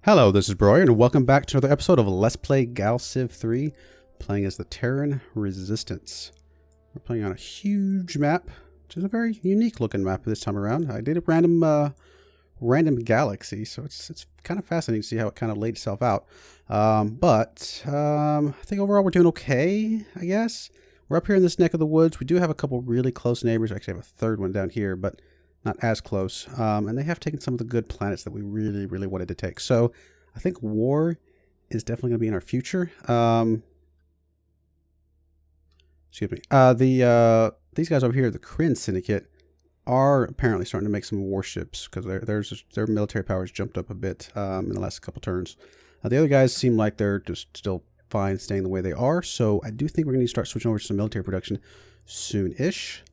Hello, this is Broyar, and welcome back to another episode of Let's Play GalCiv3, playing as the Terran Resistance. We're playing on a huge map, which is a very unique looking map this time around. I did a random galaxy, so it's kind of fascinating to see how it kind of laid itself out. I think overall we're doing okay, I guess. We're up here in this neck of the woods. We do have a couple really close neighbors. I actually have a third one down here, but not as close. And they have taken some of the good planets that we really wanted to take. So I think war is definitely going to be in our future. Excuse me. These guys over here, the Kryn Syndicate, are apparently starting to make some warships because their military power has jumped up a bit in the last couple turns. The other guys seem like they're just still fine staying the way they are. So I do think we're going to start switching over to some military production soon-ish.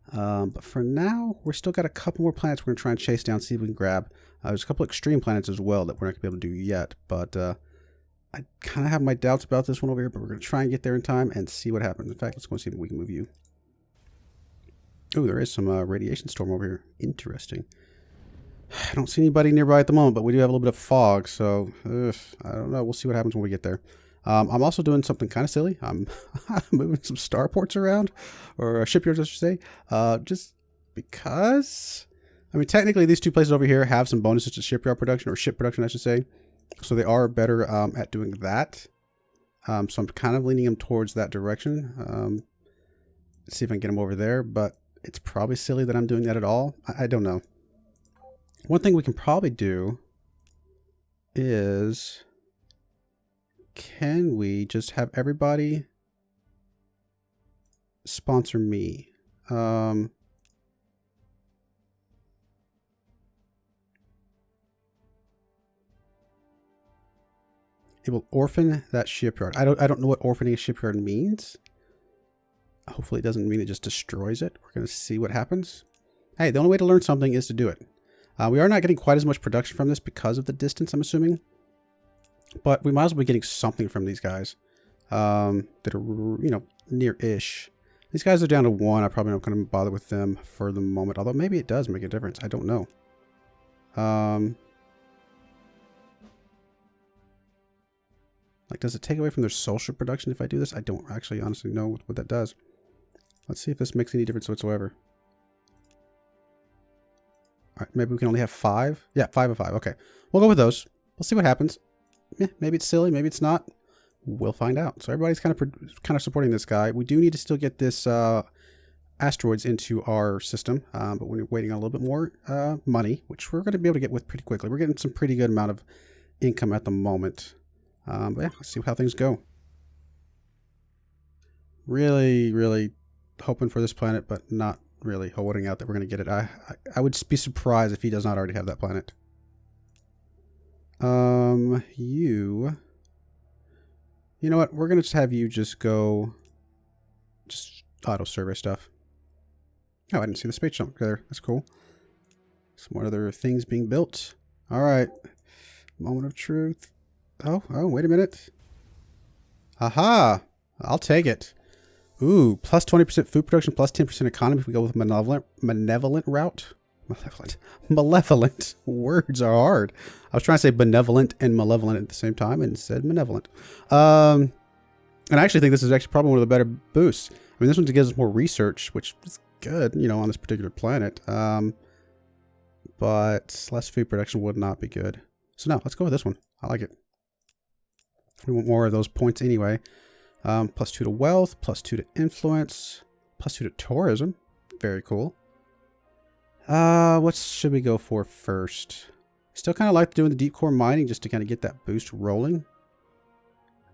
But for now, we're still got a couple more planets we're going to try and chase down, see if we can grab. There's a couple extreme planets as well that we're not going to be able to do yet. But I kind of have my doubts about this one over here, but we're going to try and get there in time and see what happens. In fact, let's go see if we can move you. Oh, there is some radiation storm over here. Interesting. I don't see anybody nearby at the moment, but we do have a little bit of fog, so I don't know. We'll see what happens when we get there. I'm also doing something kind of silly. I'm moving some starports around, or shipyards, I should say, just because. I mean, technically, these two places over here have some bonuses to shipyard production, or ship production, I should say. So they are better at doing that. So I'm kind of leaning them towards that direction. Let's see if I can get them over there, but it's probably silly that I'm doing that at all. I don't know. One thing we can probably do is, can we just have everybody sponsor me? It will orphan that shipyard. I don't know what orphaning a shipyard means. Hopefully it doesn't mean it just destroys it. We're going to see what happens. Hey, the only way to learn something is to do it. We are not getting quite as much production from this because of the distance, I'm assuming. But we might as well be getting something from these guys that are, you know, near-ish. These guys are down to 1. I'm probably not going to bother with them for the moment. Although maybe it does make a difference. I don't know. Like, does it take away from their social production if I do this? I don't actually honestly know what that does. Let's see if this makes any difference whatsoever. All right, maybe we can only have 5. Yeah, 5 of 5. Okay, we'll go with those. We'll see what happens. Yeah, maybe it's silly, maybe it's not. We'll find out. So everybody's kind of supporting this guy. We do need to still get this asteroids into our system, but we're waiting on a little bit more money, which we're going to be able to get with pretty quickly. We're getting some pretty good amount of income at the moment. But yeah, let's see how things go. Really hoping for this planet, but not really holding out that we're going to get it. I would be surprised if he does not already have that planet. You know what? We're going to just have you just go, just auto survey stuff. Oh, I didn't see the space jump there. That's cool. Some more other things being built. All right. Moment of truth. Oh, wait a minute. Aha. I'll take it. Ooh, plus 20% food production, plus 10% economy if we go with malevolent route. Malevolent. Words are hard. I was trying to say benevolent and malevolent at the same time and said malevolent. And I actually think this is actually probably one of the better boosts. I mean, this one gives us more research, which is good, you know, on this particular planet. But less food production would not be good. So no, let's go with this one. I like it. We want more of those points anyway. Plus 2 to wealth, plus 2 to influence, plus 2 to tourism. Very cool. What should we go for first? Still kind of like doing the deep core mining just to kind of get that boost rolling.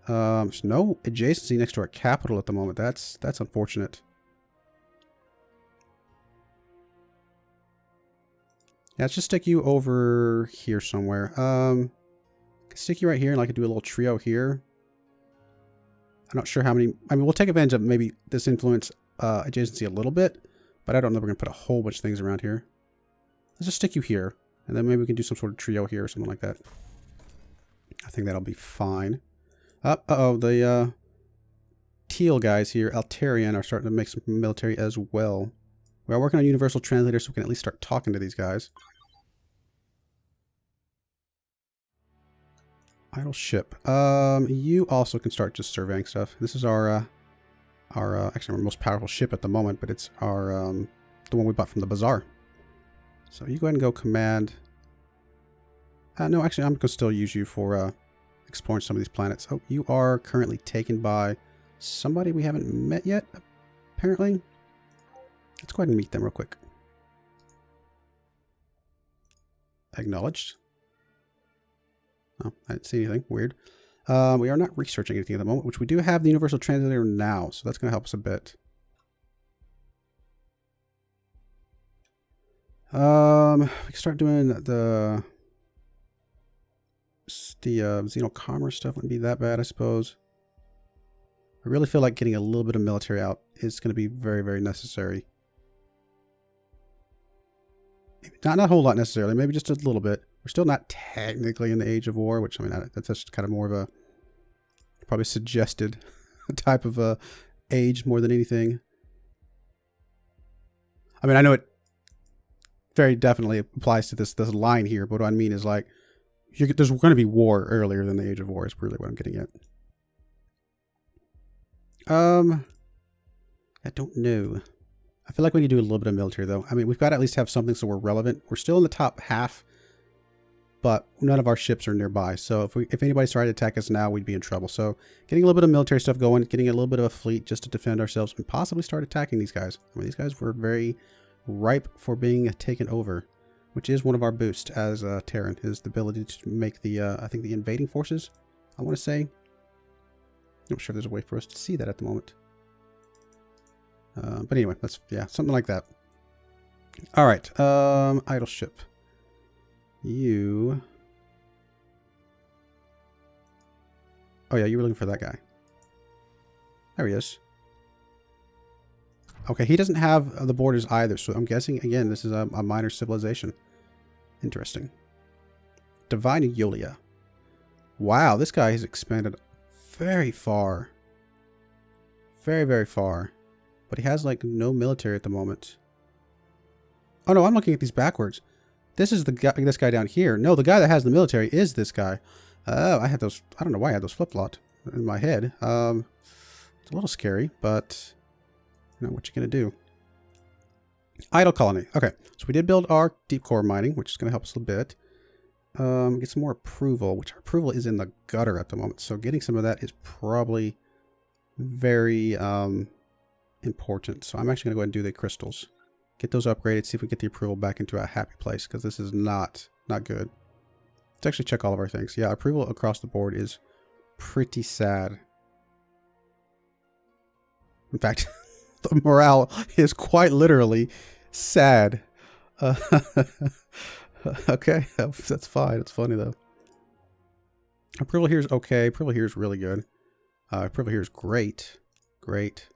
There's no adjacency next to our capital at the moment. That's unfortunate. Yeah, let's just stick you over here somewhere. Stick you right here, and I could do a little trio here. I'm not sure how many. I mean, we'll take advantage of maybe this influence adjacency a little bit, but I don't know if we're going to put a whole bunch of things around here. Let's just stick you here, and then maybe we can do some sort of trio here or something like that. I think that'll be fine. Uh-oh, the teal guys here, Altarian, are starting to make some military as well. We are working on universal translator, so we can at least start talking to these guys. Idle ship. You also can start just surveying stuff. This is our actually our most powerful ship at the moment, but it's our the one we bought from the bazaar. So you go ahead and go command. No, actually, I'm going to still use you for exploring some of these planets. Oh, you are currently taken by somebody we haven't met yet, apparently. Let's go ahead and meet them real quick. Acknowledged. Oh, I didn't see anything. Weird. We are not researching anything at the moment, which we do have the universal translator now, so that's going to help us a bit. We can start doing the Xeno-commerce stuff. Wouldn't be that bad, I suppose. I really feel like getting a little bit of military out is going to be very, very necessary. Not a whole lot necessarily, maybe just a little bit. We're still not technically in the age of war, which, I mean, that's just kind of more of a probably suggested type of age more than anything. I mean, I know it very definitely applies to this line here, but what I mean is, like, there's going to be war earlier than the age of war is really what I'm getting at. I don't know. I feel like we need to do a little bit of military, though. I mean, we've got to at least have something so we're relevant. We're still in the top half, but none of our ships are nearby. So if anybody started to attack us now, we'd be in trouble. So getting a little bit of military stuff going, getting a little bit of a fleet just to defend ourselves, and possibly start attacking these guys. I mean, these guys were very ripe for being taken over, which is one of our boosts as Terran, is the ability to make the, I think, the invading forces, I want to say. I'm not sure there's a way for us to see that at the moment. But anyway, that's, yeah, something like that. All right, idle ship. You... Oh yeah, you were looking for that guy. There he is. Okay, he doesn't have the borders either, so I'm guessing, again, this is a minor civilization. Interesting. Divine Yolia. Wow, this guy has expanded very far. Very, very far. But he has, like, no military at the moment. Oh, no, I'm looking at these backwards. This is the guy, this guy down here. No, the guy that has the military is this guy. Oh, I had those, I don't know why I had those flip-flopped in my head. It's a little scary, but, you know, what you gonna do? Idle colony. Okay, so we did build our deep core mining, which is going to help us a bit. Get some more approval, which our approval is in the gutter at the moment. So getting some of that is probably very important. So I'm actually going to go ahead and do the crystals. Get those upgraded, see if we get the approval back into a happy place, because this is not good. Let's actually check all of our things. Yeah, approval across the board is pretty sad. In fact, the morale is quite literally sad. Okay, that's fine. It's funny, though. Approval here is okay. Approval here is really good. Approval here is great. Great.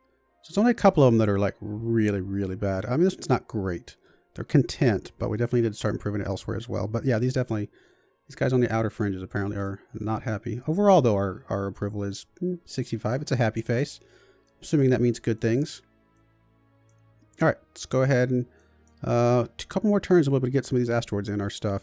So it's only a couple of them that are, like, really, really bad. I mean, this one's not great. They're content, but we definitely need to start improving it elsewhere as well. But yeah, these guys on the outer fringes apparently are not happy. Overall, though, our approval is 65. It's a happy face. Assuming that means good things. All right, let's go ahead and a couple more turns and we'll be able to get some of these asteroids in our stuff.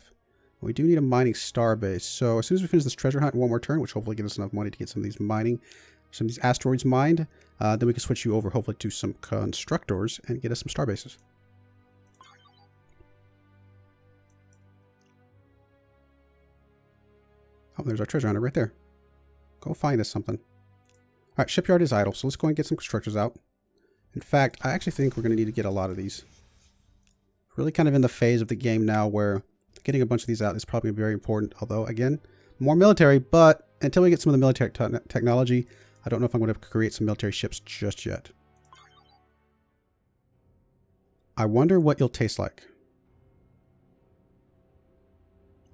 We do need a mining star base. So as soon as we finish this treasure hunt in one more turn, which hopefully gives us enough money to get some of these asteroids mined, then we can switch you over hopefully to some constructors and get us some star bases. Oh, there's our treasure hunter right there. Go find us something. All right, shipyard is idle, so let's go and get some constructors out. In fact, I actually think we're going to need to get a lot of these. Really kind of in the phase of the game now where getting a bunch of these out is probably very important. Although, again, more military, but until we get some of the military technology, I don't know if I'm going to create some military ships just yet. I wonder what you'll taste like.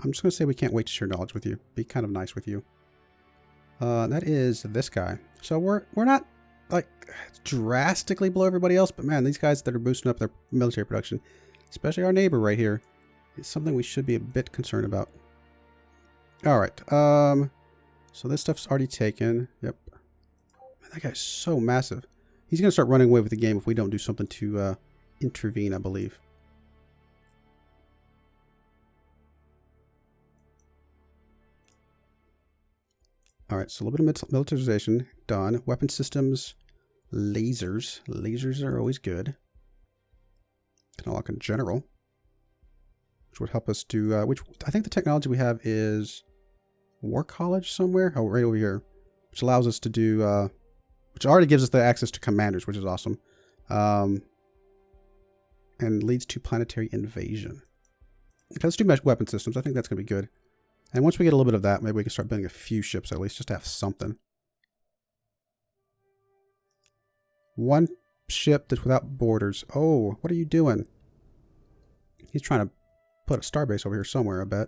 I'm just going to say we can't wait to share knowledge with you. Be kind of nice with you. That is this guy. So we're not, like, drastically below everybody else, but man, these guys that are boosting up their military production, especially our neighbor right here, is something we should be a bit concerned about. All right. So this stuff's already taken. Yep. Man, that guy's so massive. He's going to start running away with the game if we don't do something to intervene, I believe. All right, so a little bit of militarization done. Weapon systems, lasers. Lasers are always good. Can unlock in general, which would help us do, which I think the technology we have is War College somewhere. Oh, right over here, which allows us to do, which already gives us the access to commanders, which is awesome. And leads to planetary invasion. Okay, let's do mesh weapon systems. I think that's going to be good. And once we get a little bit of that, maybe we can start building a few ships at least, just to have something. One ship that's without borders. Oh, what are you doing? He's trying to put a starbase over here somewhere, I bet.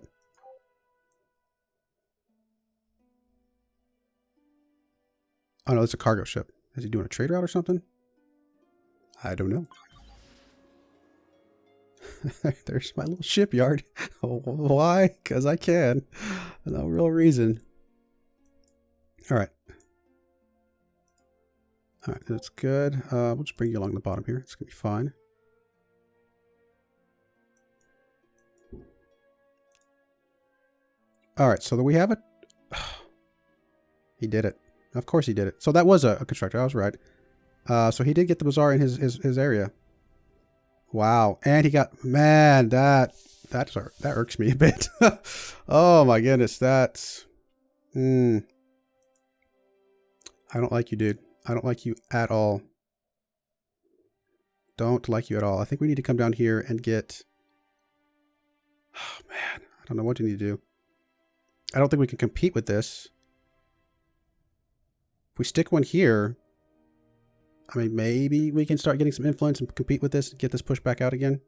Oh no, it's a cargo ship. Is he doing a trade route or something? I don't know. There's my little shipyard. Why? Because I can. No real reason. All right. All right, that's good. We'll just bring you along the bottom here. It's going to be fine. All right, so we have it. He did it. Of course he did it. So that was a constructor. I was right. So he did get the bazaar in his area. Wow. And he got, man, that irks me a bit. Oh my goodness. That's, I don't like you, dude. I don't like you at all. Don't like you at all. I think we need to come down here and get, oh man, I don't know what you need to do. I don't think we can compete with this. If we stick one here, I mean, maybe we can start getting some influence and compete with this and get this pushed back out again.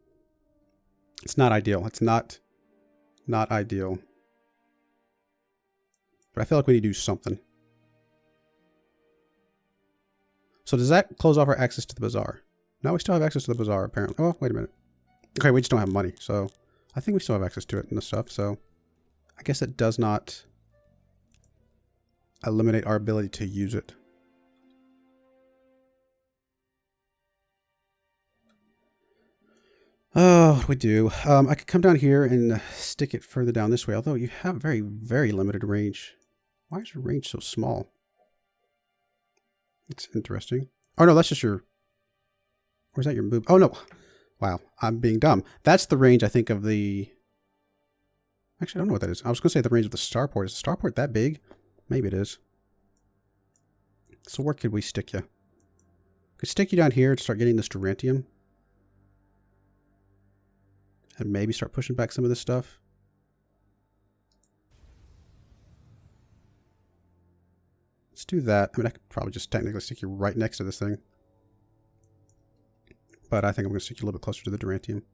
It's not ideal. It's not ideal. But I feel like we need to do something. So does that close off our access to the bazaar? No, we still have access to the bazaar, apparently. Oh, wait a minute. Okay, we just don't have money. So I think we still have access to it and the stuff. So I guess it does not eliminate our ability to use it. Oh, what do we do? I could come down here and stick it further down this way, although you have very, very limited range. Why is your range so small? It's interesting. Oh, no, that's just your... Or is that your move? Oh, no. Wow, I'm being dumb. That's the range, I think, of the... Actually, I don't know what that is. I was going to say the range of the starport. Is the starport that big? Maybe it is. So where could we stick you? We could stick you down here to start getting this Durantium. And maybe start pushing back some of this stuff. Let's do that. I mean, I could probably just technically stick you right next to this thing. But I think I'm going to stick you a little bit closer to the Durantium.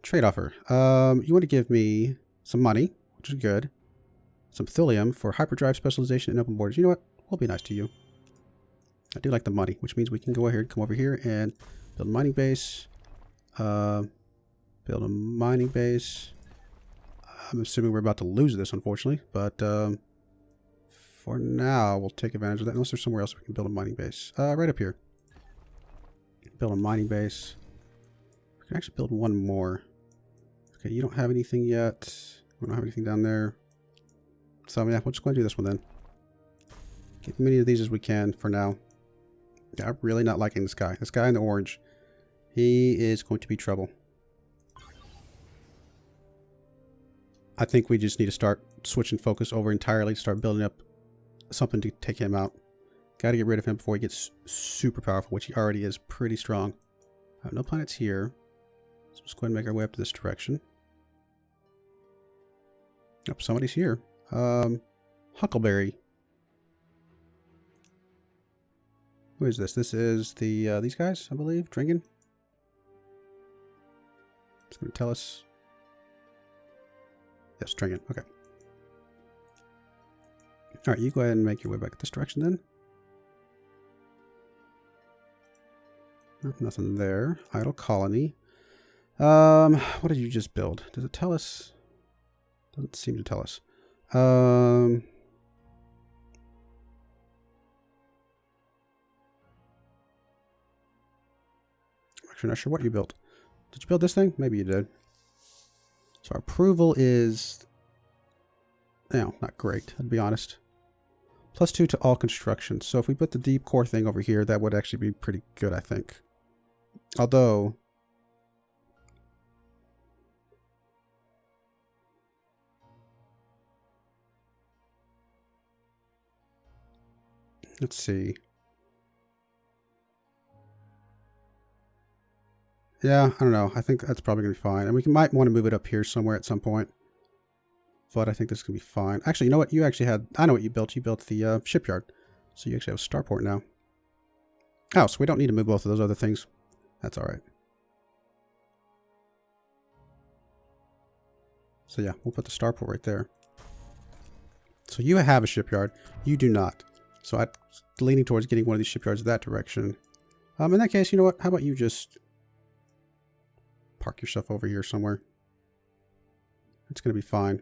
Trade offer. You want to give me some money, which is good. Some thulium for hyperdrive specialization and open borders. You know what? We'll be nice to you. I do like the money, which means we can go ahead, come over here and build a mining base. Build a mining base. I'm assuming we're about to lose this, unfortunately, but for now, we'll take advantage of that. Unless there's somewhere else we can build a mining base. Right up here. Build a mining base. We can actually build one more. Okay, you don't have anything yet. We don't have anything down there. So yeah, we'll just go and do this one then. Get as many of these as we can for now. Yeah, I'm really not liking this guy. This guy in the orange. He is going to be trouble. I think we just need to start switching focus over entirely. Start building up something to take him out. Got to get rid of him before he gets super powerful, which he already is pretty strong. No planets here. So let's go ahead and make our way up to this direction. Yep, somebody's here. Huckleberry. Who is this? This is the these guys, I believe. Drinking. It's going to tell us. Yes, Drinking. Okay. All right, you go ahead and make your way back this direction then. Nothing there. Idle colony. What did you just build? Does it tell us? Doesn't seem to tell us. Actually, not sure what you built. Did you build this thing? Maybe you did. So our approval is, you know, not great, I'd be honest. +2 to all construction. So if we put the deep core thing over here, that would actually be pretty good, I think. Although, let's see. Yeah, I don't know. I think that's probably going to be fine. And we might want to move it up here somewhere at some point. But I think this is going to be fine. Actually, you know what? You actually had... I know what you built. You built the shipyard. So you actually have a starport now. Oh, so we don't need to move both of those other things. That's all right. So yeah, we'll put the starport right there. So you have a shipyard. You do not. So I'm leaning towards getting one of these shipyards that direction. In that case, you know what? How about you just... park yourself over here somewhere. It's going to be fine.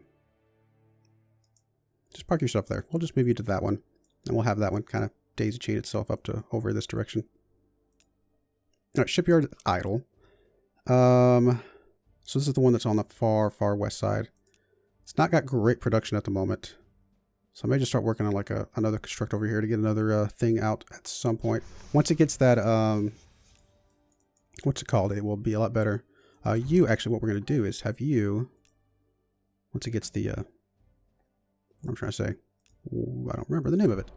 Just park yourself there. We'll just move you to that one. And we'll have that one kind of daisy chain itself up to over this direction. Alright, shipyard idle. So this is the one that's on the far, far west side. It's not got great production at the moment. So I may just start working on like another construct over here to get another thing out at some point. Once it gets that, what's it called? It will be a lot better. You, actually, what we're going to do is have you, once it gets the, what I'm trying to say, ooh, I don't remember the name of it.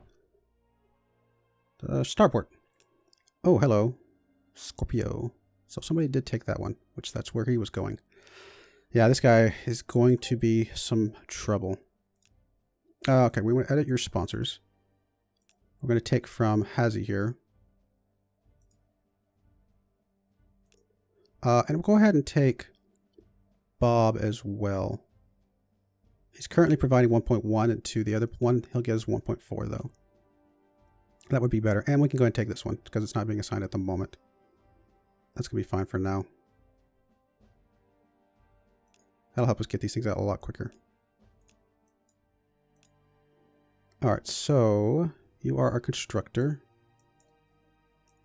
Starport. Oh, hello. Scorpio. So somebody did take that one, which that's where he was going. Yeah, this guy is going to be some trouble. Okay, we want to edit your sponsors. We're going to take from Hazy here. And we'll go ahead and take Bob as well. He's currently providing 1.1, and to the other one, he'll get us 1.4 though. That would be better. And we can go ahead and take this one because it's not being assigned at the moment. That's going to be fine for now. That'll help us get these things out a lot quicker. Alright, so you are our constructor.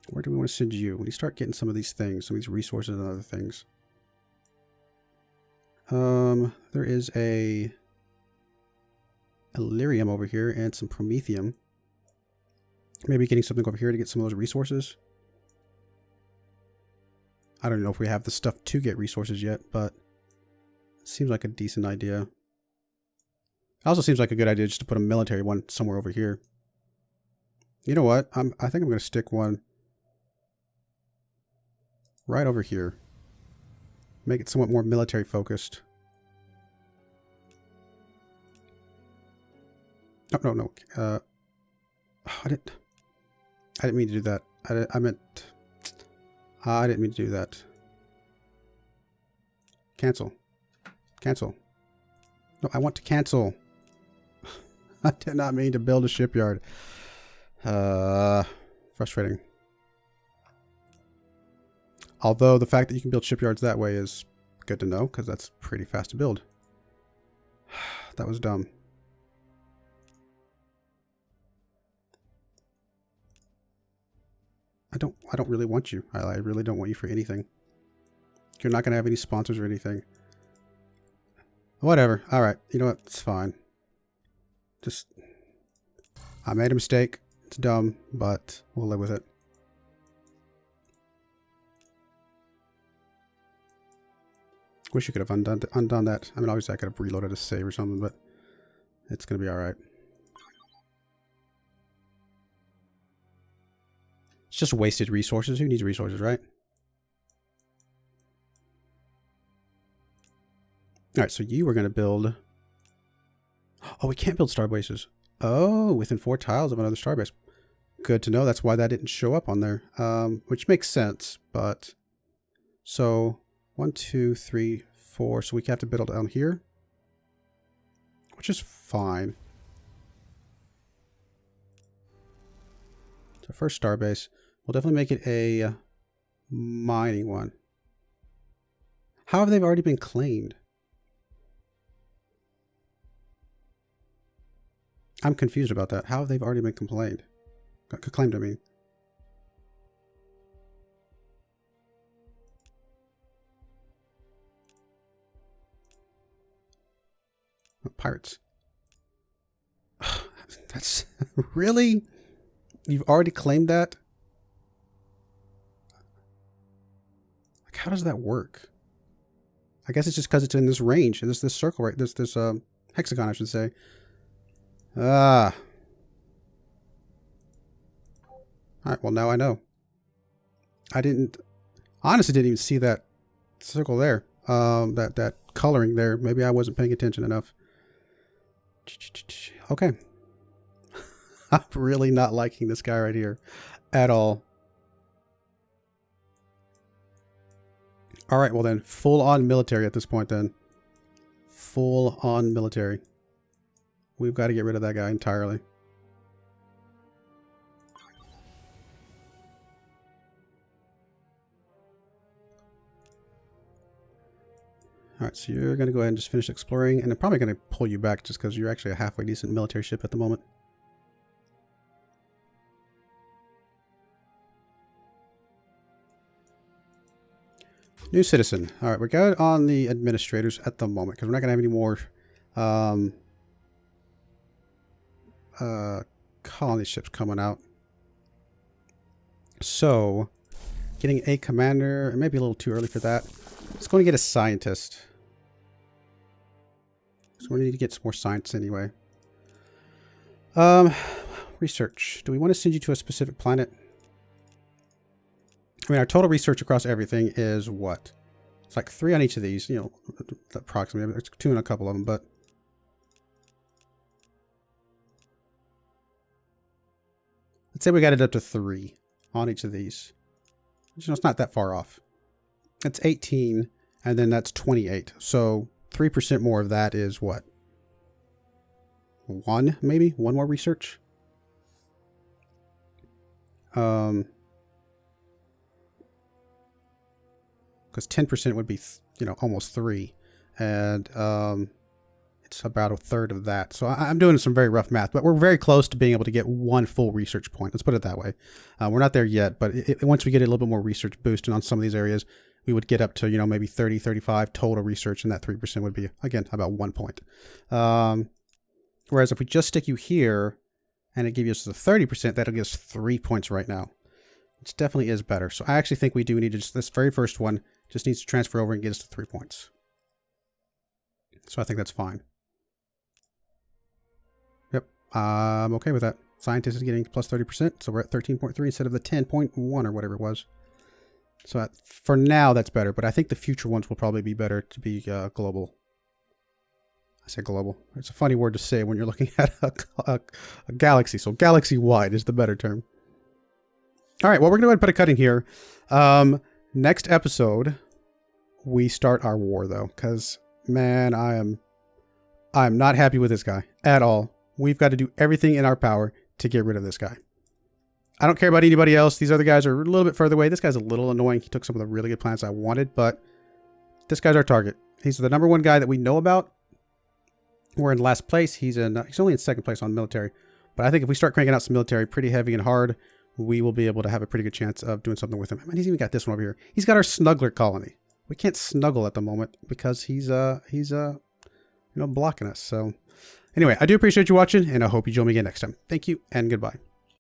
Where do we want to send you? When you start getting some of these things, some of these resources and other things. There is a Illyrium over here and some Promethium. Maybe getting something over here to get some of those resources. I don't know if we have the stuff to get resources yet, but it seems like a decent idea. It also seems like a good idea just to put a military one somewhere over here. You know what? I think I'm going to stick one right over here. Make it somewhat more military focused. Oh, no. I didn't mean to do that. I didn't mean to do that. Cancel. Cancel. No, I want to cancel. I did not mean to build a shipyard. Frustrating. Although the fact that you can build shipyards that way is good to know, because that's pretty fast to build. That was dumb. I don't really want you. I really don't want you for anything. You're not going to have any sponsors or anything. Whatever. Alright. You know what? It's fine. Just... I made a mistake. It's dumb, but we'll live with it. Wish you could have undone that. I mean, obviously I could have reloaded a save or something, but it's going to be alright. It's just wasted resources. Who needs resources, right? Alright, so you were going to build... Oh, we can't build star bases. Oh, within 4 tiles of another star base. Good to know. That's why that didn't show up on there. Which makes sense, but... So, 1, 2, 3, 4. So we have to build down here. Which is fine. So first star base. We'll definitely make it a mining one. How have they already been claimed? I'm confused about that. How have they already been claimed? Claimed, I mean. Oh, pirates. That's really? You've already claimed that? Like, how does that work? I guess it's just because it's in this range. This circle, right? This hexagon, I should say. Ah. Alright, well now I know. Honestly didn't even see that circle there. That coloring there. Maybe I wasn't paying attention enough. Okay. I'm really not liking this guy right here at all. Alright, well then, full on military at this point then. Full on military. We've got to get rid of that guy entirely. Alright, so you're going to go ahead and just finish exploring, and I'm probably going to pull you back just because you're actually a halfway decent military ship at the moment. New citizen. Alright, we're good on the administrators at the moment because we're not going to have any more colony ships coming out. So, getting a commander, it may be a little too early for that. Let's go and get a scientist. So we need to get some more science anyway. Research. Do we want to send you to a specific planet? I mean, our total research across everything is what? It's like 3 on each of these, you know, approximately. It's 2 on a couple of them, but let's say we got it up to 3 on each of these. You know, it's not that far off. It's 18, and then that's 28. So 3% more of that is what? 1, maybe? 1 more research? Because 10% would be, you know, almost 3. And it's about a third of that. So I'm doing some very rough math, but we're very close to being able to get 1 full research point. Let's put it that way. We're not there yet, but once we get a little bit more research boosted on some of these areas, we would get up to, you know, maybe 30, 35 total research, and that 3% would be, again, about 1 point. Whereas if we just stick you here, and it gives us the 30%, that'll give us 3 points right now. Which definitely is better. So I actually think we do need to just, this very first one just needs to transfer over and get us to 3 points. So I think that's fine. Yep, I'm okay with that. Scientist is getting plus 30%, so we're at 13.3 instead of the 10.1 or whatever it was. So for now, that's better, but I think the future ones will probably be better to be global. I say global. It's a funny word to say when you're looking at a galaxy, so galaxy-wide is the better term. All right, well, we're going to go ahead and put a cut in here. Next episode, we start our war, though, because, man, I am not happy with this guy at all. We've got to do everything in our power to get rid of this guy. I don't care about anybody else. These other guys are a little bit further away. This guy's a little annoying. He took some of the really good planets I wanted, but this guy's our target. He's the #1 guy that we know about. We're in last place. He's only in 2nd place on military. But I think if we start cranking out some military pretty heavy and hard, we will be able to have a pretty good chance of doing something with him. And he's even got this one over here. He's got our snuggler colony. We can't snuggle at the moment because he's you know, blocking us. So anyway, I do appreciate you watching, and I hope you join me again next time. Thank you and goodbye.